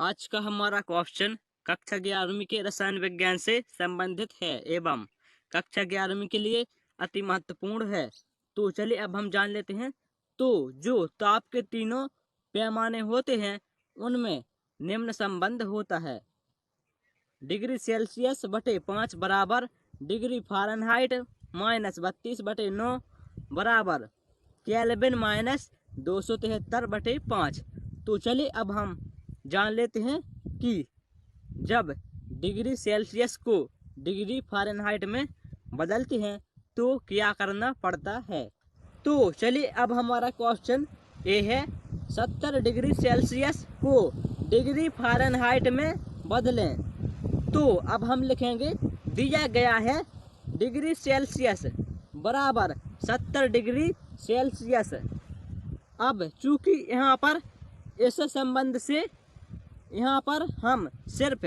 आज का हमारा क्वेश्चन कक्षा 11वीं के रसायन विज्ञान से संबंधित है एवं कक्षा 11वीं के लिए अति महत्वपूर्ण है। तो चलिए अब हम जान लेते हैं। तो जो ताप के तीनों पैमाने होते हैं उनमें निम्न संबंध होता है। डिग्री सेल्सियस बटे 5 बराबर डिग्री फ़ारेनहाइट माइनस 32/9 बराबर केल्विन माइनस 273 बटे 5। तो चलिए अब हम जान लेते हैं कि जब डिग्री सेल्सियस को डिग्री फ़ारेनहाइट में बदलते हैं तो क्या करना पड़ता है। तो चलिए अब हमारा क्वेश्चन ये है, 70 डिग्री सेल्सियस को डिग्री फ़ारेनहाइट में बदलें। तो अब हम लिखेंगे, दिया गया है डिग्री सेल्सियस बराबर 70 डिग्री सेल्सियस। अब चूंकि यहाँ पर इस संबंध से यहाँ पर हम सिर्फ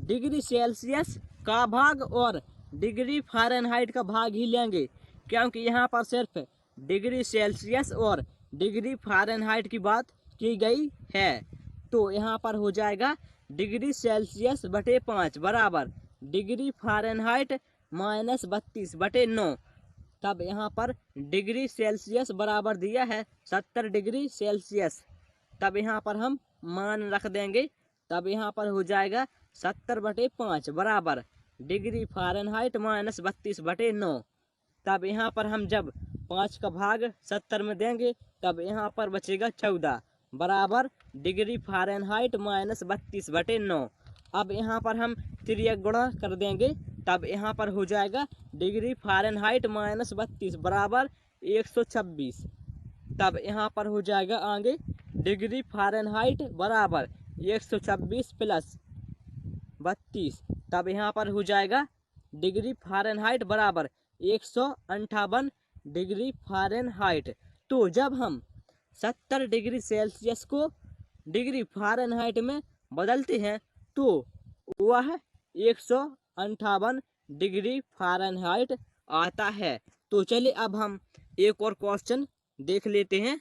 डिग्री सेल्सियस का भाग और डिग्री फ़ारेनहाइट का भाग ही लेंगे, क्योंकि यहाँ पर सिर्फ डिग्री सेल्सियस और डिग्री फ़ारेनहाइट की बात की गई है। तो यहाँ पर हो जाएगा डिग्री सेल्सियस बटे 5 बराबर डिग्री फ़ारेनहाइट माइनस 32/9। तब यहाँ पर डिग्री सेल्सियस बराबर दिया है 70 डिग्री सेल्सियस। तब यहाँ पर हम मान रख देंगे। तब यहाँ पर हो जाएगा 70/5 बराबर डिग्री फ़ारेनहाइट माइनस 32/9। तब यहाँ पर हम जब 5 का भाग 70 में देंगे तब यहाँ पर बचेगा 14 बराबर डिग्री फ़ारेनहाइट माइनस 32/9। अब यहाँ पर हम त्रियक गुणा कर देंगे। तब यहाँ पर हो जाएगा डिग्री फ़ारेनहाइट माइनस 32 बराबर 126। तब यहाँ पर हो जाएगा आगे डिग्री फ़ारेनहाइट बराबर 126 प्लस 32। तब यहाँ पर हो जाएगा डिग्री फ़ारेनहाइट बराबर 158 डिग्री फ़ारेनहाइट। तो जब हम 70 डिग्री सेल्सियस को डिग्री फ़ारेनहाइट में बदलते हैं तो वह 158 डिग्री फ़ारेनहाइट आता है। तो चलिए अब हम एक और क्वेश्चन देख लेते हैं।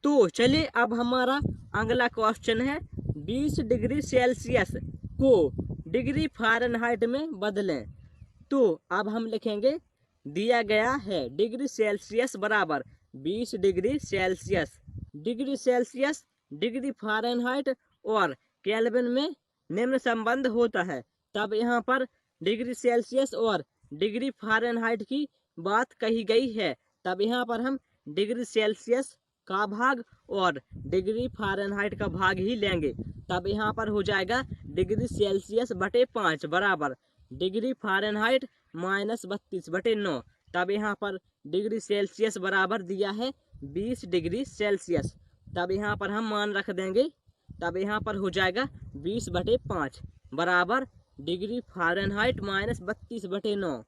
तो चलिए अब हमारा अगला क्वेश्चन है, 20 डिग्री सेल्सियस को डिग्री फ़ारेनहाइट में बदलें। तो अब हम लिखेंगे, दिया गया है डिग्री सेल्सियस बराबर 20 degree Celsius. Degree Celsius degree Fahrenheit और केल्विन में निम्न संबंध होता है। तब यहाँ पर डिग्री सेल्सियस और डिग्री फ़ारेनहाइट की बात कही गई है। तब यहाँ पर हम डिग्री सेल्सियस का भाग और डिग्री फ़ारेनहाइट का भाग ही लेंगे। तब यहाँ पर हो जाएगा डिग्री सेल्सियस बटे 5 बराबर डिग्री फ़ारेनहाइट माइनस 32/9। तब यहाँ पर डिग्री सेल्सियस बराबर दिया है 20 डिग्री सेल्सियस। तब यहाँ पर हम मान रख देंगे। तब यहाँ पर हो जाएगा 20/5 बराबर डिग्री फ़ारेनहाइट माइनस 32/9।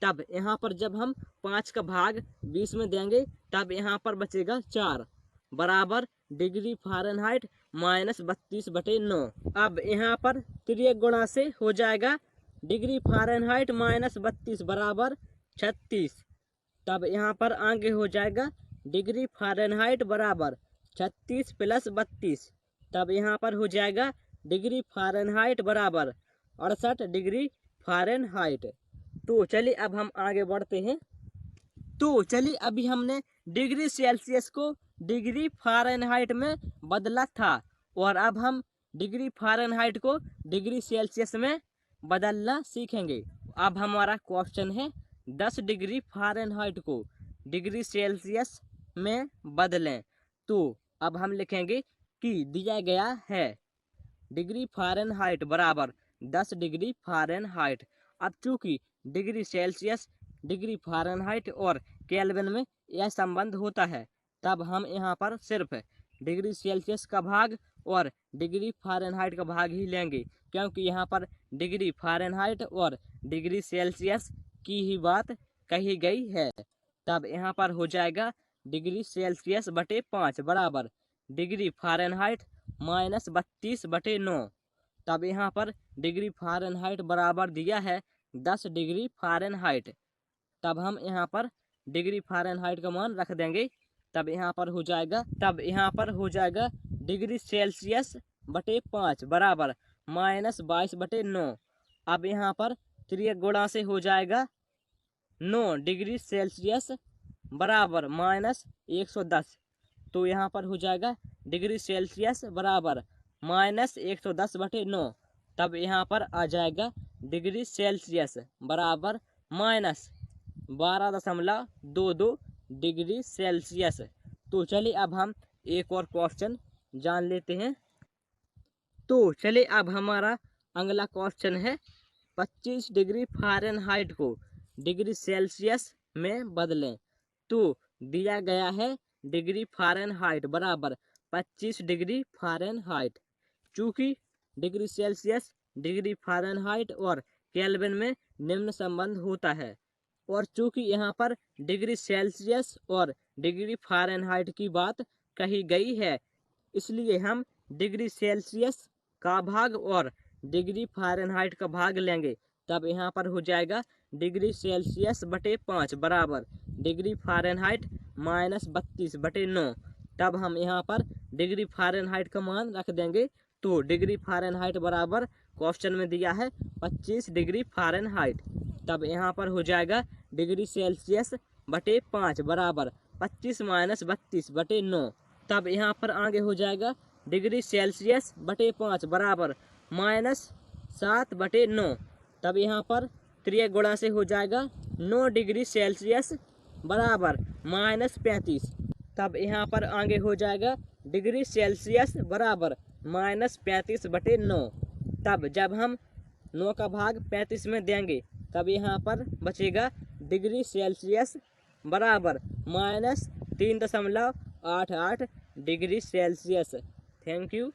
तब यहाँ पर जब हम 5 का भाग 20 में देंगे तब यहाँ पर बचेगा 4 बराबर डिग्री फ़ारेनहाइट माइनस 32/9। अब यहाँ पर त्रियक गुणा से हो जाएगा डिग्री फ़ारेनहाइट माइनस 32 बराबर 36। तब यहाँ पर आगे हो जाएगा डिग्री फ़ारेनहाइट बराबर 36 प्लस 32। तब यहाँ पर हो जाएगा डिग्री फ़ारेनहाइट बराबर 68 डिग्री फ़ारेनहाइट। तो चलिए अब हम आगे बढ़ते हैं। तो चलिए अभी हमने डिग्री सेल्सियस को डिग्री फ़ारेनहाइट में बदला था और अब हम डिग्री फ़ारेनहाइट को डिग्री सेल्सियस में बदलना सीखेंगे। अब हमारा क्वेश्चन है, 10 डिग्री फ़ारेनहाइट को डिग्री सेल्सियस में बदलें। तो अब हम लिखेंगे कि दिया गया है डिग्री फ़ारेनहाइट बराबर 10 डिग्री फ़ारेनहाइट। अब चूँकि डिग्री सेल्सियस डिग्री फ़ारेनहाइट और केल्विन में यह संबंध होता है, तब हम यहाँ पर सिर्फ डिग्री सेल्सियस का भाग और डिग्री फ़ारेनहाइट का भाग ही लेंगे, क्योंकि यहाँ पर डिग्री फ़ारेनहाइट और डिग्री सेल्सियस की ही बात कही गई है। तब यहाँ पर हो जाएगा डिग्री सेल्सियस बटे 5 बराबर डिग्री फ़ारेनहाइट माइनस 32/9। तब यहाँ पर डिग्री फ़ारेनहाइट बराबर दिया है 10 डिग्री फ़ारेनहाइट। तब हम यहाँ पर डिग्री फ़ारेनहाइट का मान रख देंगे। तब यहाँ पर हो जाएगा डिग्री सेल्सियस बटे 5 बराबर -22/9। अब यहाँ पर 3 गुणा से हो जाएगा 9 डिग्री सेल्सियस बराबर -110। तो यहाँ पर हो जाएगा डिग्री सेल्सियस बराबर -110/9। तब यहाँ पर आ जाएगा डिग्री सेल्सियस बराबर -12.22 डिग्री सेल्सियस। तो चलिए अब हम एक और क्वेश्चन जान लेते हैं। तो चलिए अब हमारा अगला क्वेश्चन है 25 डिग्री फ़ारेनहाइट को डिग्री सेल्सियस में बदलें। तो दिया गया है डिग्री फ़ारेनहाइट बराबर 25 डिग्री फ़ारेनहाइट। चूँकि डिग्री सेल्सियस, डिग्री फ़ारेनहाइट और केल्विन में निम्न संबंध होता है, और चूँकि यहाँ पर डिग्री सेल्सियस और डिग्री फ़ारेनहाइट की बात कही गई है, इसलिए हम डिग्री सेल्सियस का भाग और डिग्री फ़ारेनहाइट का भाग लेंगे। तब यहाँ पर हो जाएगा डिग्री सेल्सियस बटे 5 बराबर डिग्री फ़ारेनहाइट -32/9। तब हम यहाँ पर डिग्री फ़ारेनहाइट का मान रख देंगे। तो डिग्री फ़ारेनहाइट बराबर क्वेश्चन में दिया है 25 डिग्री फ़ारेनहाइट। तब यहाँ पर हो जाएगा डिग्री सेल्सियस बटे 5 बराबर 25 - 32/9। तब यहाँ पर आगे हो जाएगा डिग्री सेल्सियस बटे 5 बराबर -7/9। तब यहाँ पर 3 गुणा से हो जाएगा 9 डिग्री सेल्सियस बराबर -35। तब यहाँ पर आगे हो जाएगा डिग्री सेल्सियस बराबर -35/9। तब जब हम 9 का भाग 35 में देंगे, तब यहाँ पर बचेगा डिग्री सेल्सियस बराबर -3.88 डिग्री सेल्सियस। Thank you.